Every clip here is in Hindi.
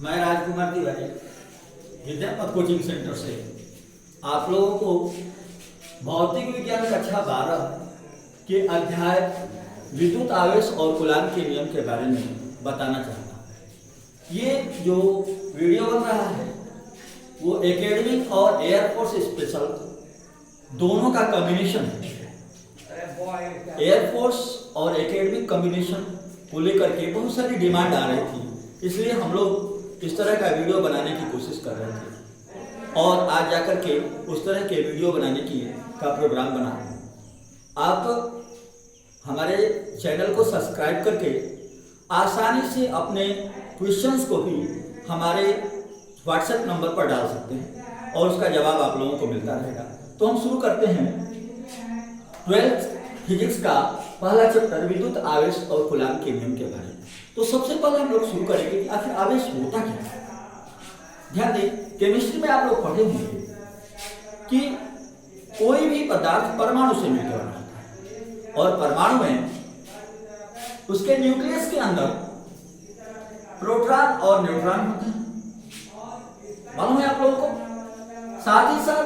मैं राजकुमार तिवारी विद्यापत कोचिंग सेंटर से आप लोगों को भौतिक विज्ञान कक्षा 12 के अध्याय विद्युत आवेश और कूलाम के नियम के बारे में बताना चाहता हूँ। ये जो वीडियो बन रहा है वो एकेडमिक और एयरफोर्स स्पेशल दोनों का कॉम्बिनेशन है। एयरफोर्स और एकेडमिक कॉम्बिनेशन को लेकर के बहुत सारी डिमांड आ रही थी, इसलिए हम लोग इस तरह का वीडियो बनाने की कोशिश कर रहे थे और आज जाकर के उस तरह के वीडियो बनाने का प्रोग्राम बना। आप हमारे चैनल को सब्सक्राइब करके आसानी से अपने क्वेश्चंस को भी हमारे व्हाट्सएप नंबर पर डाल सकते हैं और उसका जवाब आप लोगों को मिलता रहेगा। तो हम शुरू करते हैं 12th फिजिक्स का पहला चैप्टर विद्युत आवेश और कूलाम के नियम के बारे में। तो सबसे पहले हम लोग शुरू करेंगे कि आखिर आवेश होता क्या है। ध्यान दें, केमिस्ट्री में आप लोग पढ़े होंगे कि कोई भी पदार्थ परमाणु से मिलकर बना है और परमाणु में उसके न्यूक्लियस के अंदर प्रोटॉन और न्यूट्रॉन होते हैं, मालूम है आप लोगों को। साथ ही साथ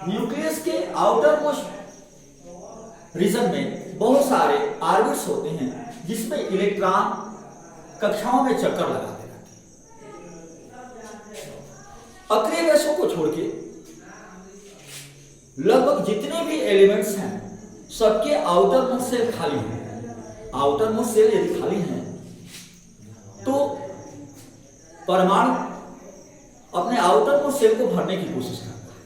न्यूक्लियस के आउटर मोस्ट रीजन में बहुत सारे ऑर्बिट्स होते हैं जिसमें इलेक्ट्रॉन कक्षाओं में चक्कर लगाते रहते हैं। अक्रिय गैसों को छोड़ के लगभग जितने भी एलिमेंट्स हैं सबके आउटर मोस्ट सेल खाली हैं। आउटर मोस्ट सेल यदि खाली हैं तो परमाणु अपने आउटर मोस्ट सेल को भरने की कोशिश करता है।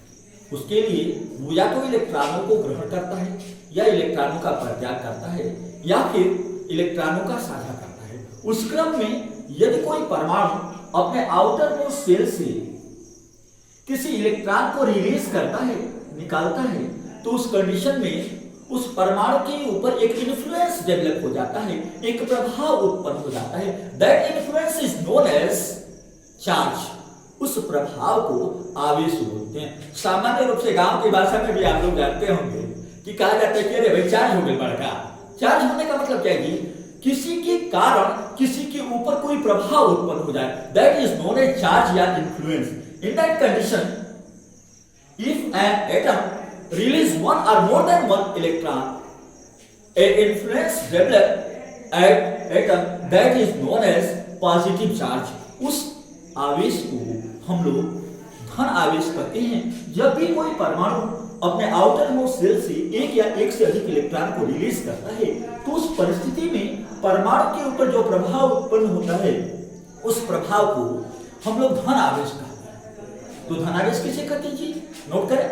उसके लिए वो या तो इलेक्ट्रॉनों को ग्रहण करता है या इलेक्ट्रॉनों का परित्याग करता है या फिर इलेक्ट्रॉनों का साझा करता है। उस क्रम में यदि कोई परमाणु अपने आउटर मोस्ट सेल से किसी इलेक्ट्रॉन को रिलीज करता है, निकालता है, तो उस कंडीशन में उस परमाणु के ऊपर एक इन्फ्लुएंस डेवलप हो जाता है, एक प्रभाव उत्पन्न हो जाता है। That influence is known as charge. उस प्रभाव को आवेश बोलते हैं। सामान्य रूप से गांव की भाषा में भी आप लोग जानते होंगे कि कहा जाता है कि अरे भाई चार्ज हो गया बड़का। चार्ज होने का मतलब क्या है? किसी के कारण किसी के ऊपर कोई प्रभाव उत्पन्न हो जाए, that is known as charge या influence. In that condition if an atom release one और more than one electron, a influence develop at atom that is known as positive charge. उस आवेश को हम लोग धन आवेश कहते हैं। जब भी कोई परमाणु अपने आउटर मोस्ट सेल से एक या एक से अधिक इलेक्ट्रॉन को रिलीज करता है तो उस परिस्थिति में परमाणु के ऊपर जो प्रभाव उत्पन्न होता है उस प्रभाव को हम लोग धन आवेश कहते हैं। तो धन आवेश किसे कहते हैं जी? नोट करें,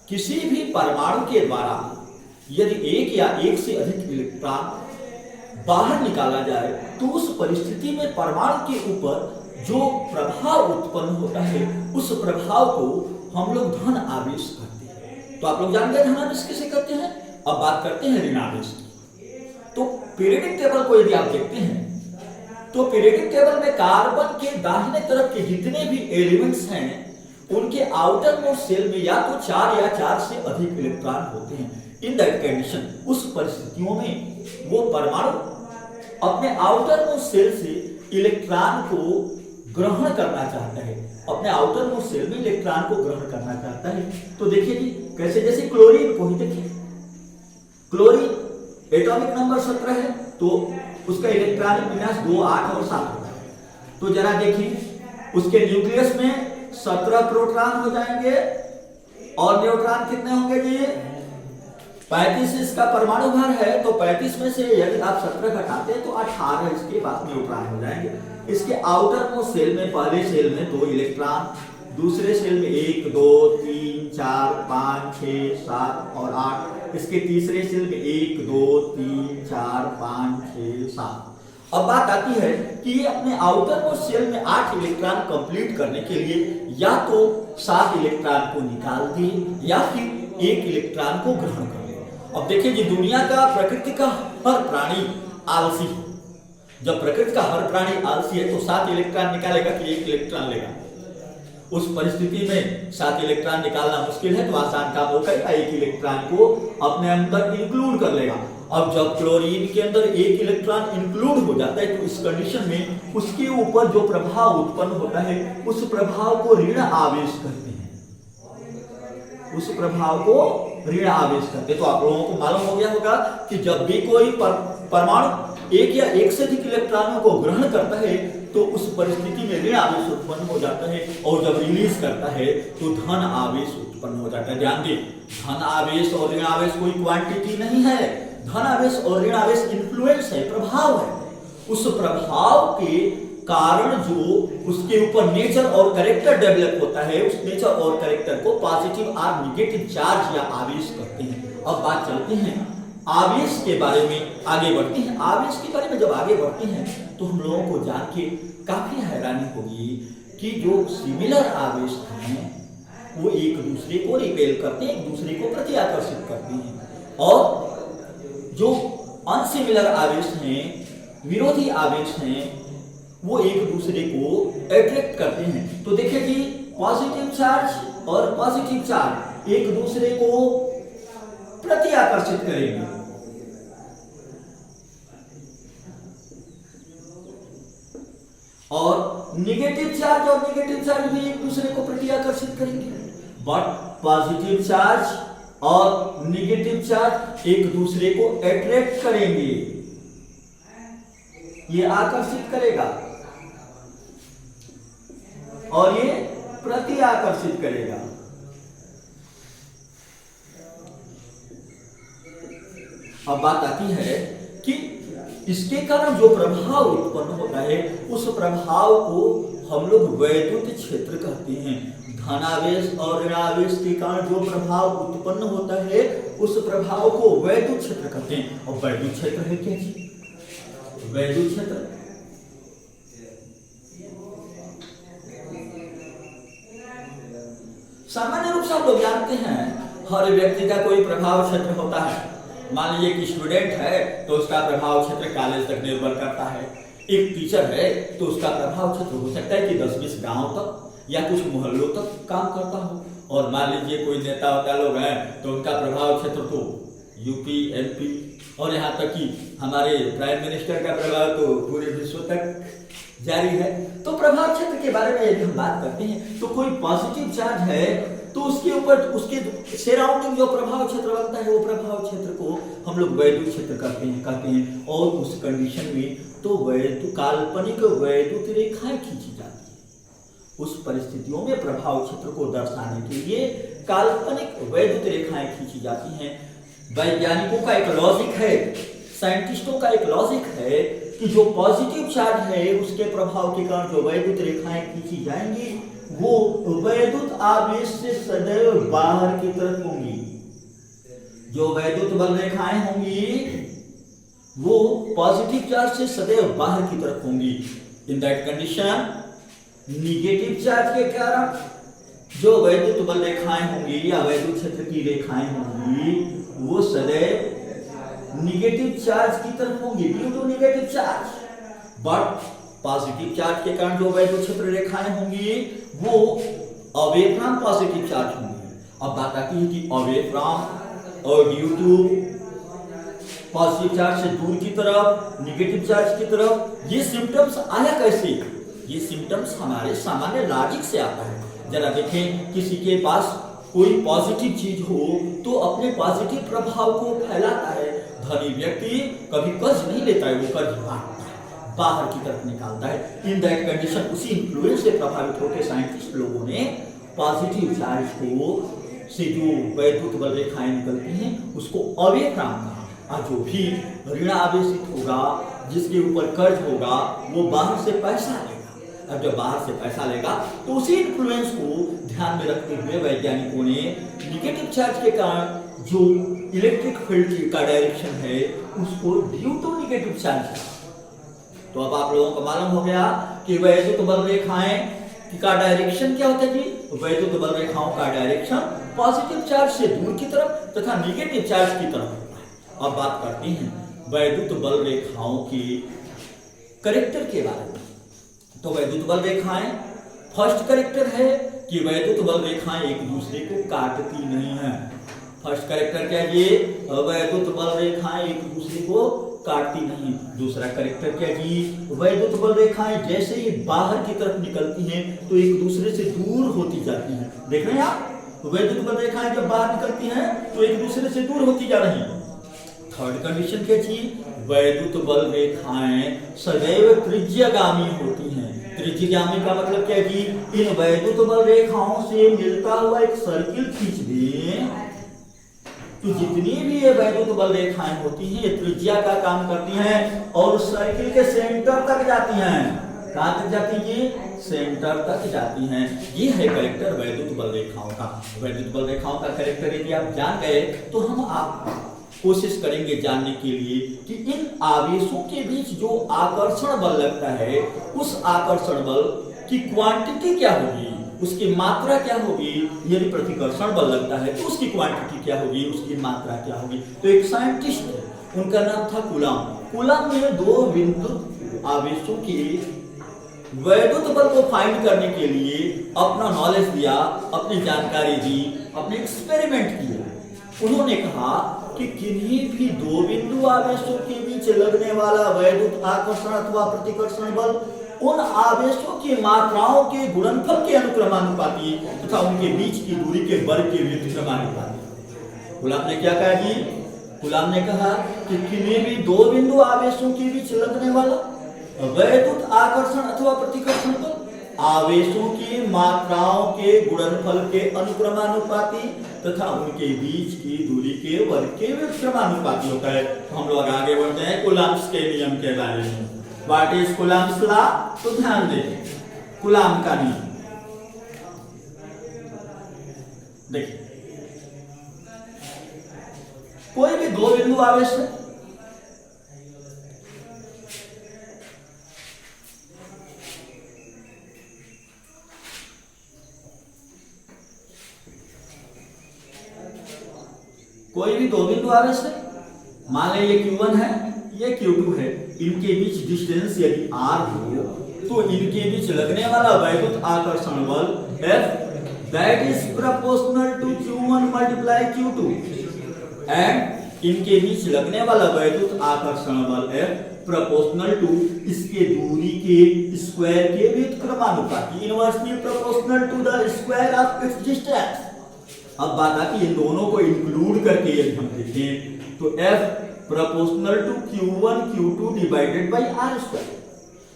किसी भी परमाणु के द्वारा यदि एक या एक से अधिक इलेक्ट्रॉन बाहर निकाला जाए तो उस परिस्थिति में परमाणु के ऊपर जो प्रभाव उत्पन्न होता है उस प्रभाव को हम लोग धन आवेश कहते हैं। तो आप लोग जानते हैं धन आवेश किसे कहते हैं। अब बात करते हैं ऋण आवेश की। तो पीरियडिक टेबल को यदि आप देखते हैं तो पीरियडिक टेबल में कार्बन के दाहिने तरफ के जितने भी एलिमेंट्स हैं उनके आउटर मोस्ट सेल में या तो 4 या 4 से अधिक इलेक्ट्रॉन होते हैं। इन दैट कंडीशन उस परिस्थितियों में वो परमाणु अपने आउटर मोस्ट सेल से इलेक्ट्रॉन को ग्रहण करना चाहता है, अपने आउटर मोस्ट सेल में इलेक्ट्रॉन को ग्रहण करना चाहता है। तो देखिए जी कैसे, जैसे क्लोरीन को ही देखिए, क्लोरीन एटॉमिक नंबर 17 है तो उसका इलेक्ट्रॉनिक विन्यास 2, 8 और 7 होता है। तो जरा देखिए उसके न्यूक्लियस में 17 प्रोटॉन हो जाएंगे और न्यूट्रॉन कितने होंगे जी? 35 इसका परमाणु भार है तो 35 में से यदि आप 17 घटाते हैं तो 18 इसके बाद न्यूट्रॉन हो जाएंगे। इसके आउटर मोस्ट सेल में पहले सेल में 2 इलेक्ट्रॉन, दूसरे सेल में 1, 2, 3, 4, 5, 6, 7 और 8, इसके तीसरे सेल में 1, 2, 3, 4, 5, 6, 7। अब बात आती है कि ये अपने आउटर मोस्ट सेल में 8 इलेक्ट्रॉन कंप्लीट करने के लिए या तो 7 इलेक्ट्रॉन को निकाल दे या फिर 1 इलेक्ट्रॉन को ग्रहण कर ले। अब देखिए जी दुनिया का, प्रकृति का हर प्राणी आलसी है। जब प्रकृति का हर प्राणी आलसी है तो 7 इलेक्ट्रॉन निकालेगा कि 1 इलेक्ट्रॉन लेगा? उस परिस्थिति में 7 इलेक्ट्रॉन निकालना मुश्किल है तो आसान काम होगा 1 इलेक्ट्रॉन को अपने अंदर इंक्लूड कर लेगा। अब जब क्लोरीन के अंदर एक इलेक्ट्रॉन इंक्लूड हो जाता है तो इस कंडीशन में उसके ऊपर जो प्रभाव उत्पन्न होता है उस प्रभाव को ऋण आवेश कहते हैं। उस प्रभाव को ऋण आवेश कहते हैं। तो आप लोगों को मालूम हो गया होगा कि जब भी कोई परमाणु एक या एक से अधिक इलेक्ट्रॉनों को ग्रहण करता है तो उस परिस्थिति में ऋण आवेश उत्पन्न हो जाता है, और जब रिलीज करता है तो धन आवेश उत्पन्न हो जाता है। ध्यान दें, धन आवेश और ऋण आवेश कोई क्वांटिटी नहीं है। धन आवेश और ऋण आवेश इन्फ्लुएंस है, प्रभाव है। उस प्रभाव के कारण जो उसके ऊपर नेचर और कैरेक्टर डेवलप होता है, उस नेचर और कैरेक्टर को पॉजिटिव और नेगेटिव चार्ज या आवेश कहते हैं। अब बात चलते हैं आवेश के बारे में, आगे बढ़ते हैं। आवेश के बारे में जब आगे बढ़ते हैं तो हम लोगों को जान के काफी हैरानी होगी कि जो सिमिलर आवेश हैं वो एक दूसरे को रिपेल करते हैं, एक दूसरे को प्रति आकर्षित करते हैं, और जो अनसिमिलर आवेश हैं, विरोधी आवेश हैं, वो एक दूसरे को अट्रैक्ट करते हैं। तो देखिए कि पॉजिटिव चार्ज और पॉजिटिव चार्ज एक दूसरे को प्रति आकर्षित करेंगे, और नेगेटिव चार्ज और नेगेटिव चार्ज भी एक दूसरे को प्रति आकर्षित करेंगे। बट पॉजिटिव चार्ज और नेगेटिव चार्ज एक दूसरे को अट्रैक्ट करेंगे, ये आकर्षित करेगा और ये प्रति आकर्षित करेगा। अब बात आती है कि इसके कारण जो प्रभाव उत्पन्न होता है उस प्रभाव को हम लोग वैद्युत क्षेत्र कहते हैं। धनावेश और ऋणावेश के कारण जो प्रभाव उत्पन्न होता है उस प्रभाव को वैद्युत क्षेत्र कहते हैं। और वैद्युत क्षेत्र है क्या चीज? वैद्युत क्षेत्र सामान्य रूप से हम लोग जानते हैं हर व्यक्ति का कोई प्रभाव क्षेत्र होता है। मान लीजिए कि स्टूडेंट है तो उसका प्रभाव क्षेत्र कॉलेज तक निर्भर करता है। एक टीचर है तो उसका प्रभाव क्षेत्र हो सकता है कि 10-20 गांव तक या कुछ मोहल्लों तक काम करता हो। और मान लीजिए कोई नेता वता लोग हैं तो उनका प्रभाव क्षेत्र तो यूपी, एमपी और यहाँ तक कि हमारे प्राइम मिनिस्टर का प्रभाव तो पूरे विश्व तक जारी है। तो प्रभाव क्षेत्र के बारे में यदि हम बात करते हैं तो कोई पॉजिटिव चार्ज है तो उसके ऊपर उसके सराउंडिंग जो प्रभाव क्षेत्र बनता है वो प्रभाव क्षेत्र को हम लोग वैद्युत क्षेत्र कहते हैं। और उस कंडीशन में तो काल्पनिक वैद्युत रेखाएं खींची जाती है। उस परिस्थितियों में प्रभाव क्षेत्र को दर्शाने के लिए काल्पनिक वैद्युत रेखाएं खींची जाती हैं। वैज्ञानिकों का एक लॉजिक है, साइंटिस्टों का एक लॉजिक है कि जो पॉजिटिव चार्ज है उसके प्रभाव के कारण जो वैद्युत रेखाएं खींची जाएंगी वो वैद्युत आवेश से सदैव बाहर की तरफ होंगी। जो वैद्युत बल रेखाएं होंगी वो पॉजिटिव चार्ज से सदैव बाहर की तरफ होंगी। इन दैट कंडीशन नेगेटिव चार्ज के कारण जो वैद्युत बल रेखाएं होंगी या वैद्युत क्षेत्र की रेखाएं होंगी वो सदैव नेगेटिव चार्ज की तरफ होंगी, due to negative charge. But positive charge के कारण जो वैद्युत क्षेत्र रेखाएं होंगी वो अवे फ्रॉम पॉजिटिव चार्ज होंगी। अब बात आती है कि अवे फ्रॉम और ड्यू टू पॉजिटिव चार्ज से दूर की तरफ, नेगेटिव चार्ज की तरफ, ये सिम्टम्स आया कैसे? ये सिम्टम्स हमारे सामान्य लॉजिक से आता है। जरा देखें, किसी के पास कोई पॉजिटिव चीज हो तो अपने पॉजिटिव प्रभाव को फैलाता है। धनी व्यक्ति कभी कर्ज नहीं लेता है, वो कर्ज बांटता है, बाहर की तरफ निकालता है। इन दैट कंडीशन उसी इन्फ्लुएंस से प्रभावित होकर साइंटिस्ट लोगों ने पॉजिटिव चार्ज को से जो वैद्युत बल रेखाएं निकलती हैं उसको अवे फ्रॉम कहा। और जो भी ऋण आवेशित होगा, जिसके ऊपर कर्ज होगा, वो बाहर से पैसा लेगा। अब जब बाहर से पैसा लेगा तो उसी इन्फ्लुएंस को ध्यान में रखते हुए वैज्ञानिकों ने नेगेटिव चार्ज के कारण जो इलेक्ट्रिक फील्ड का डायरेक्शन है उसको ड्यू टू नेगेटिव चार्ज। तो अब आप लोगों को मालूम हो गया कि वैद्युत बल रेखाएं का डायरेक्शन क्या होता है जी? वैद्युत बल रेखाओं का डायरेक्शन पॉजिटिव चार्ज से दूर की तरफ तथा नेगेटिव चार्ज की तरफ होता है। अब बात करते हैं वैद्युत बल रेखाओं के कैरेक्टर के बारे में। तो वैद्युत बल रेखाएं फर्स्ट कैरेक्टर है कि वैद्युत बल रेखाएं एक दूसरे को काटती नहीं है। फर्स्ट कैरेक्टर क्या जी, वैद्युत बल रेखाएं एक दूसरे को काटती नहीं। दूसरा कैरेक्टर क्या जी, वैद्युत बल रेखाएं जैसे ही बाहर की तरफ निकलती हैं तो एक दूसरे से दूर होती जाती हैं। देख रहे हैं आप, वैद्युत बल रेखाएं जब बाहर निकलती हैं तो एक दूसरे से दूर होती जा रही हैं। थर्ड कंडीशन क्या जी, वैद्युत बल रेखाएं सदैव त्रिज्यागामी होती हैं। त्रिज्यागामी का मतलब क्या जी, इन वैद्युत बल रेखाओं से मिलता हुआ एक सर्किल खींच दें तो जितनी भी ये वैद्युत बल रेखाएं होती हैं ये त्रिज्या का काम करती हैं और सर्किल के सेंटर तक जाती हैं। कहां तक जाती हैं? सेंटर तक जाती हैं। ये है कैरेक्टर वैद्युत बल रेखाओं का। वैद्युत बल रेखाओं का कैरेक्टर यदि आप जान गए तो हम आप कोशिश करेंगे जानने के लिए कि इन आवेशों के बीच जो आकर्षण बल लगता है उस आकर्षण बल की क्वांटिटी क्या होगी, उसकी मात्रा क्या होगी। यदि प्रतिकर्षण बल लगता है तो उसकी क्वांटिटी क्या होगी, उसकी मात्रा क्या होगी। तो एक साइंटिस्ट है, उनका नाम था कूलॉम। कूलॉम ने दो विद्युत आवेशों के वैद्युत बल को फाइंड करने के लिए अपना नॉलेज दिया, अपनी जानकारी दी, अपने एक्सपेरिमेंट किए। उन्होंने कहा कि किन्हीं भी दो बिंदु आवेशों के बीच लगने वाला वैद्युत आकर्षण अथवा प्रतिकर्षण बल उन आवेशों की मात्राओं के गुणनफल के अनुक्रमानुपाती तथा उनके बीच की दूरी के वर्ग के व्युत्क्रमानुपाती। कूलॉम ने क्या कहा जी, कूलॉम ने कहा कि किन्हीं भी दो बिंदु आवेशों के बीच लगने वाला वैद्युत आकर्षण अथवा प्रतिकर्षण बल आवेशों की मात्राओं के गुणनफल के अनुक्रमानुपाती तथा उनके बीच की दूरी के वर्ग के व्युत्क्रमानुपाती होता है। तो हम लोग आगे बढ़ते हैं कूलॉम्स के नियम के बारे में। What is Coulomb's law? तो ध्यान दें, कूलॉम का नियम देखिए, कोई भी दो बिंदु आवेश है, कोई भी दो बिंदु आवेश है, मान लें ये Q1 है, ये Q2 है, इनके बीच डिस्टेंस यदि R हो तो इनके बीच लगने वाला वैद्युत आकर्षण बल F that is proportional to Q1 multiply Q2 and इनके बीच लगने वाला वैद्युत आकर्षण बल F प्रोपोर्शनल टू इसके दूरी के स्क्वायर के व्युत्क्रमानुपाती, inversely proportional to the square of its distance. अब बात आती है इन दोनों को इंक्लूड करके यदि हम देखें तो F proportional to Q1 Q2 divided by R square.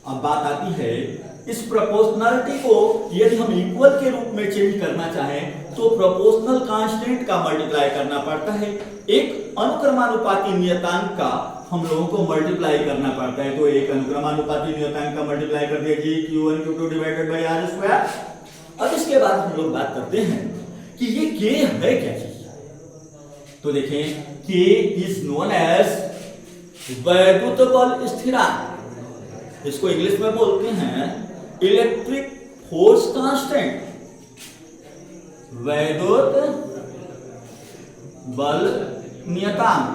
अब बात आती है इस प्रोपोर्शनलिटी को यदि हम इक्वल के रूप में चेंज करना चाहें तो प्रोपोर्शनल कांस्टेंट का मल्टीप्लाई करना पड़ता है, एक अनुक्रमानुपाती नियतांक का हम लोगों को मल्टीप्लाई करना पड़ता है। तो एक अनुक्रमानुपाती नियतांक का मल्टीप्लाई कर दिया Q1 Q2 divided by R square. अब इसके बाद हम लोग बात करते हैं कि ये K है क्या चीज। तो देखें K इज नोन एज वैद्युत बल स्थिरांक, इसको इंग्लिश में बोलते हैं इलेक्ट्रिक फोर्स कांस्टेंट। वैद्युत बल नियतांक,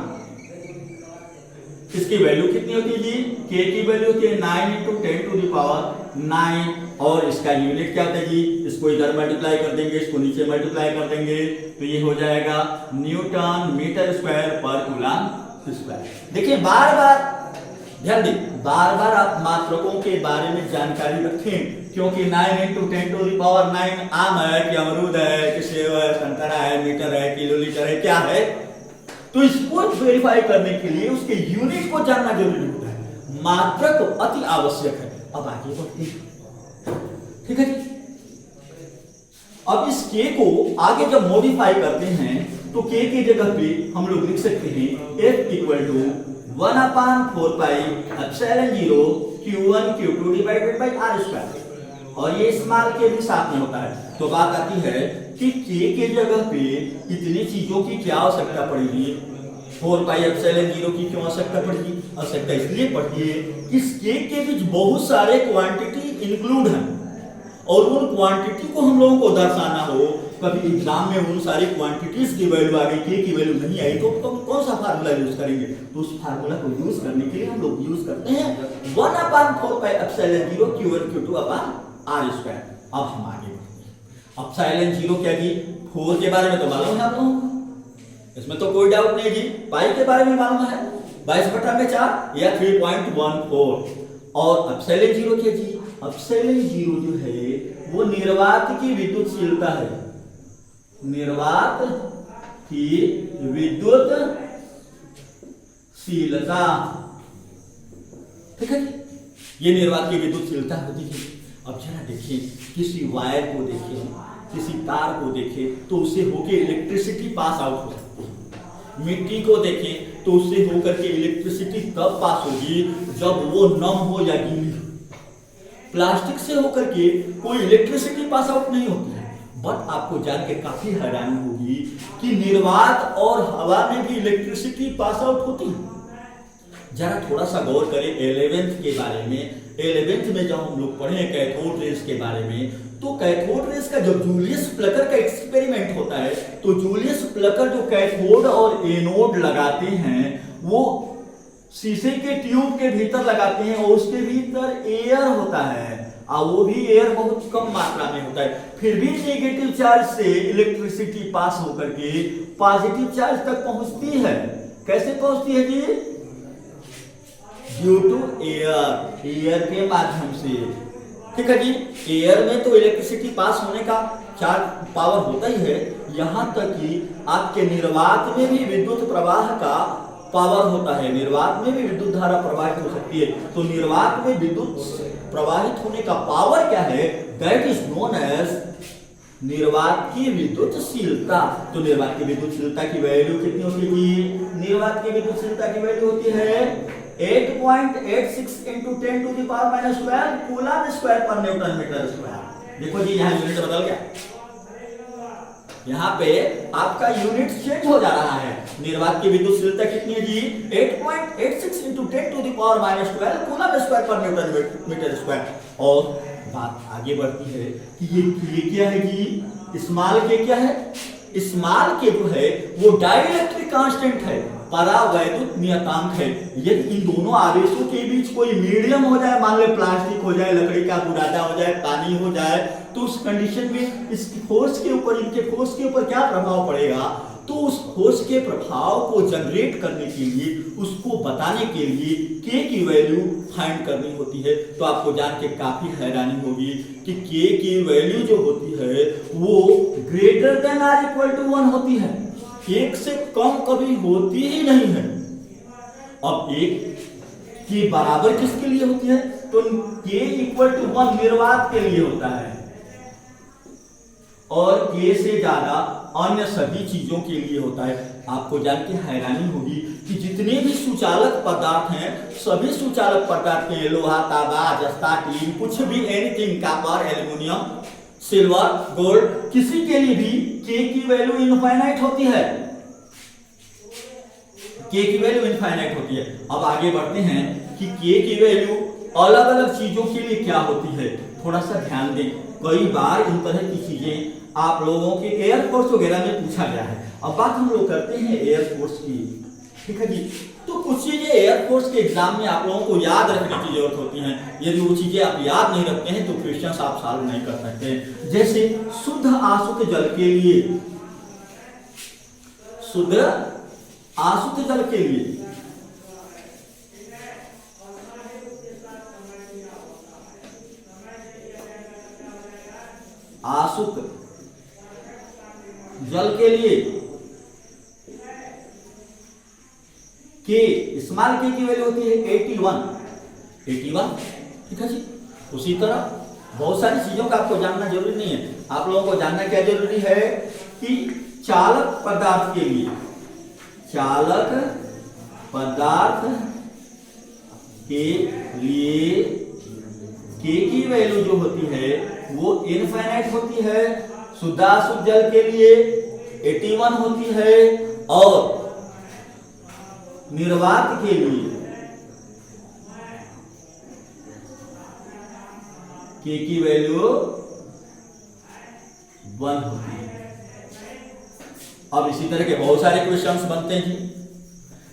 इसकी वैल्यू कितनी होती है जी? K की वैल्यू होती है 9 × 10 टू द पावर 9 और इसका यूनिट क्या होता है जी? इसको इधर मल्टीप्लाई कर देंगे, इसको नीचे मल्टीप्लाई कर देंगे तो ये हो जाएगा न्यूटन मीटर स्क्वायर पर कूलॉम स्क्वायर। देखिए बार बार ध्यान दें, बार बार आप मात्रकों के बारे में जानकारी रखें क्योंकि 9 × 10 टू द पावर 9 आम है कि अमरूद है कि सेब है, संतरा है, मीटर है, किलोलीटर है, क्या है। तो इसको वेरीफाई करने के लिए उसके यूनिट को जानना जरूरी होता है, मात्रक अति आवश्यक है। अब आगे बढ़ते हैं, ठीक है जी। अब इस K को आगे जब मॉडिफाई करते हैं तो K की जगह पे हम लोग लिख सकते हैं F equal to 1/4 pi epsilon 0 Q1 Q2 divided by R square, और ये स्मॉल के भी साथ में होता है। तो बात आती है कि K के जगह पे इतनी चीजों की क्या आवश्यकता पड़ेगी, 4 पाई एप्सिलॉन 0 की क्यों आवश्यकता पड़ेगी? आवश्यकता इसलिए पड़ती है कि इस K के बीच बहुत सारे क्वांटिटी इंक्लूड हैं और उन क्वांटिटी को हम लोगों को दर्शाना हो, कभी एग्जाम में उन सारी क्वांटिटीज की वैल्यू आ गई, K की वैल्यू नहीं आई तो हम कौन सा फार्मूला यूज करेंगे? तो उस फार्मूला को यूज करने के लिए हम लोग यूज करते हैं 1/4 pi epsilon 0 Q1 Q2 upon R square. अब हम आगे बढ़ते हैं। एप्सिलॉन 0 क्या जी? 4 के बारे में तो मालूम है आप लोगों को, इसमें तो कोई डाउट नहीं जी। पाई के बारे में मालूम है 22/4 या 3.14। और अपसाइलन जीरो क्या जी? अपसाइलन जीरो जो है वो निर्वात की विद्युतशीलता है, निर्वात की विद्युतशीलता, ठीक है। ये निर्वात की विद्युतशीलता होती है। अब जरा देखिए, किसी वायर को देखिए, किसी तार को देखें तो उससे होके इलेक्ट्रिसिटी पास आउट हो सकती है। मिट्टी को देखें तो उससे होकर के इलेक्ट्रिसिटी तब पास होगी जब वो नम हो या गीली हो। प्लास्टिक से होकर के कोई इलेक्ट्रिसिटी पास आउट नहीं होती है। बट आपको जान के काफी हैरानी होगी कि निर्वात और हवा में भी इलेक्ट्रिसिटी पास आउट होती है। जरा थोड़ा सा गौर करें 11th के बारे में। 11th में जब हम लोग पढ़े कैथोड रेज के बारे में, तो कैथोड रेज का जब जूलियस प्लकर का एक्सपेरिमेंट होता है तो जूलियस प्लकर जो कैथोड और एनोड लगाते हैं वो शीशे के ट्यूब के भीतर लगाते हैं और उसके भीतर एयर होता है और वो भी एयर बहुत कम मात्रा में होता है। फिर भी नेगेटिव चार्ज से इलेक्ट्रिसिटी पास होकर के पॉजिटिव चार्ज तक पहुंचती है। कैसे पहुंचती है जी? ड्यू टू एयर, एयर के माध्यम से, ठीक है जी। एयर में तो इलेक्ट्रिसिटी पास होने का चार्ज पावर होता ही है, यहां तक कि आपके निर्वात में भी विद्युत प्रवाह का पावर होता है। निर्वात में भी विद्युत धारा प्रवाहित हो सकती है। तो निर्वात में विद्युत प्रवाहित होने का पावर क्या है? दैट इज नोन एज निर्वात की विद्युतशीलता। तो निर्वात की विद्युतशीलता की वैल्यू कितनी होती है? निर्वात की विद्युतशीलता की वैल्यू होती है 8.86 × 10⁻⁻12 कूलम स्क्वायर पर न्यूटन मीटर स्क्वायर। देखो जी यहाँ यूनिट बदल गया, यहाँ पे आपका यूनिट चेंज हो जा रहा है। निर्वात की विद्युतशीलता कितनी है जी? 8.86 × 10⁻12 कूलम स्क्वायर पर न्यूटन मीटर स्क्वायर। और बात आगे बढ़ती है कि ये क्या है जी? स्मॉल के क्या है? स्मॉल के जो है वो डाइलेक्ट्रिक कांस्टेंट है, परावैद्युत नियतांक है। यदि इन दोनों आवेशों के बीच कोई मीडियम हो जाए, मान ले प्लास्टिक हो जाए, लकड़ी का बुरादा हो जाए, पानी हो जाए, तो उस कंडीशन में इस फोर्स के ऊपर, इनके फोर्स के ऊपर क्या प्रभाव पड़ेगा? तो उस फोर्स के प्रभाव को जनरेट करने के लिए, उसको बताने के लिए के की वैल्यू फाइंड करनी होती है। तो आपको जान के काफी हैरानी होगी कि के की वैल्यू जो होती है वो greater than or equal to 1 होती है। एक से कम कभी होती ही नहीं है। अब एक के बराबर किसके लिए होती है? तो के इक्वल टू 1 निर्वात के लिए होता है और के से ज्यादा अन्य सभी चीजों के लिए होता है। आपको जान के हैरानी होगी कि जितने भी सुचालक पदार्थ हैं, सभी सुचालक पदार्थ के लोहा, तांबा, जस्ता, टीन, कुछ भी anything, copper, aluminium, silver, gold, किसी के लिए भी के की वैल्यू इनफाइनाइट होती है। के की वैल्यू इनफाइनाइट होती है। अब आगे बढ़ते हैं कि के की वैल्यू अलग अलग चीजों के लिए क्या होती है। थोड़ा सा ध्यान दें, कई बार इन तरह की चीजें आप लोगों के एयरफोर्स वगैरह में पूछा गया है। अब बात हम लोग करते हैं एयरफोर्स की, ठीक है जी। तो कुछ चीजें एयरफोर्स के एग्जाम में आप लोगों को याद रखने की जरूरत होती है। यदि वो चीजें आप याद नहीं रखते हैं तो क्वेश्चंस आप सॉल्व नहीं कर सकते। जैसे शुद्ध आसुत जल के लिए, शुद्ध आसुत जल के लिए आसुत जल के लिए के स्मॉल के की वैल्यू होती है 81, ठीक है जी। उसी तरह बहुत सारी चीजों का आपको जानना जरूरी नहीं है। आप लोगों को जानना क्या जरूरी है कि चालक पदार्थ के लिए, चालक पदार्थ के लिए के की वैल्यू जो होती है वो इनफाइनाइट होती है। शुद्ध आसुत जल के लिए 81 होती है और निर्वात के लिए के की वैल्यू 1 होती है। अब इसी तरह के बहुत सारे क्वेश्चंस बनते हैं जी।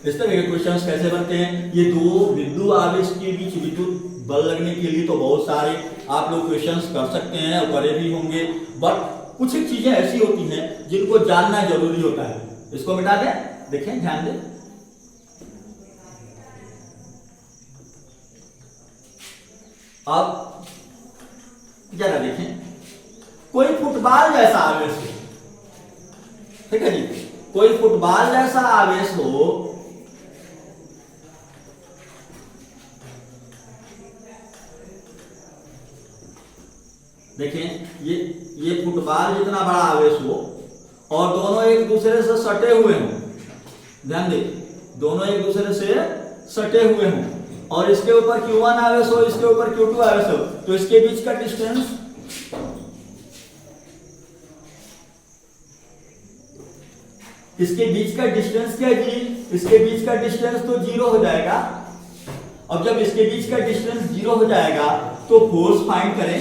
इस तरह के क्वेश्चंस कैसे बनते हैं? ये दो बिंदु आवेश के बीच विद्युत बल लगने के लिए तो बहुत सारे आप लोग क्वेश्चंस कर सकते हैं और करे भी होंगे, बट कुछ चीजें ऐसी होती हैं जिनको जानना जरूरी होता है। इसको मिटा दें, देखें ध्यान दें। अब जरा देखें, कोई फुटबॉल जैसा आवेश हो, ठीक है जी, कोई फुटबॉल जैसा आवेश हो, देखें ये फुटबॉल जितना बड़ा आवेश हो और दोनों एक दूसरे से सटे हुए हों, ध्यान दें, दोनों एक दूसरे से सटे हुए हों और इसके ऊपर Q1 आवेश हो, इसके ऊपर Q2 आवेश हो, तो इसके बीच का डिस्टेंस क्या है जी? इसके बीच का डिस्टेंस तो 0 हो जाएगा। अब जब इसके बीच का डिस्टेंस 0 हो जाएगा तो फोर्स फाइंड करें,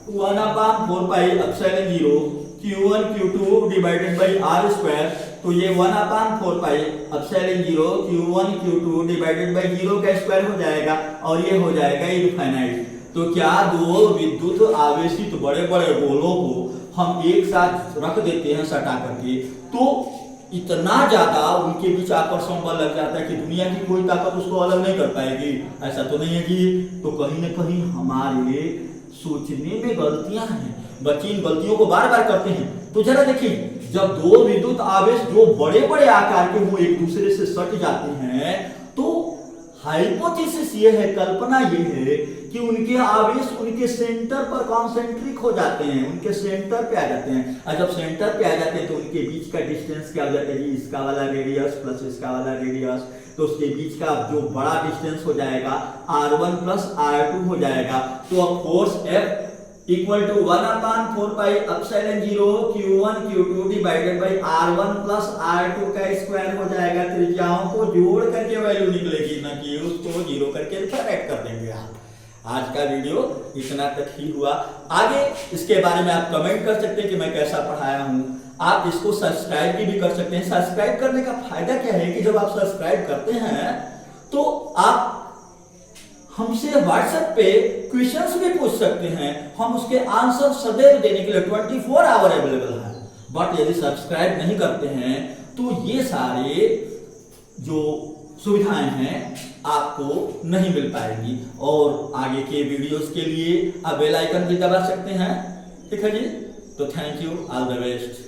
1/4 pi epsilon 0 Q1 Q2 divided by R square, तो ये 1/4 pi epsilon 0 Q1 Q2 divided by 0 का स्क्वायर हो जाएगा और ये हो जाएगा इनफाइनाइट। तो क्या दो विद्युत आवेशित बड़े बड़े गोलों को हम एक साथ रख देते हैं सटा करके, तो इतना ज्यादा उनके बीच आकर्षण बल लग जाता है कि दुनिया की कोई ताकत उसको अलग नहीं कर पाएगी। ऐसा तो नहीं है जी। तो कहीं ना कहीं हमारे सोचने में गलतियां हैं, बच्चे इन गलतियों को बार बार करते हैं। तो जरा देखिए, जब दो विद्युत आवेश जो बड़े बड़े आकार के वो एक दूसरे से सट जाते हैं तो हाइपोथेसिस ये है, कल्पना ये है कि उनके आवेश उनके सेंटर पर कॉन्सेंट्रिक हो जाते हैं, उनके सेंटर पे आ जाते हैं। और जब सेंटर पे आ जाते हैं तो उनके बीच का डिस्टेंस क्या हो जाता है जी? इसका वाला रेडियस प्लस इसका वाला रेडियस, तो उसके बीच का जो बड़ा डिस्टेंस हो जाएगा R1 प्लस R2 हो जाएगा। तो अब force F equal to 1/4 pi epsilon 0 Q1 Q2 divided by R1 plus R2 का स्क्वायर हो जाएगा। त्रिज्याओं को जोड़ करके वैल्यू निकलेगी, ना कि उसको 0 करके सब्ट्रैक्ट कर देंगे आप। आज का वीडियो इतना तक ही हुआ। आगे इसके बारे में आप कमेंट कर सकते हैं कि मैं कैसा पढ़ाया हूं। आप इसको सब्सक्राइब भी कर सकते हैं। सब्सक्राइब करने का फायदा क्या है कि जब आप सब्सक्राइब करते हैं तो आप हमसे व्हाट्सएप पे क्वेश्चंस भी पूछ सकते हैं, हम उसके आंसर सदैव देने के लिए 24 आवर अवेलेबल है। बट यदि सब्सक्राइब नहीं करते हैं तो ये सारे जो सुविधाएं हैं आपको नहीं मिल पाएंगी। और आगे के वीडियोस के लिए आप बेल आइकन भी दबा सकते हैं, ठीक है जी। तो thank you, all the best.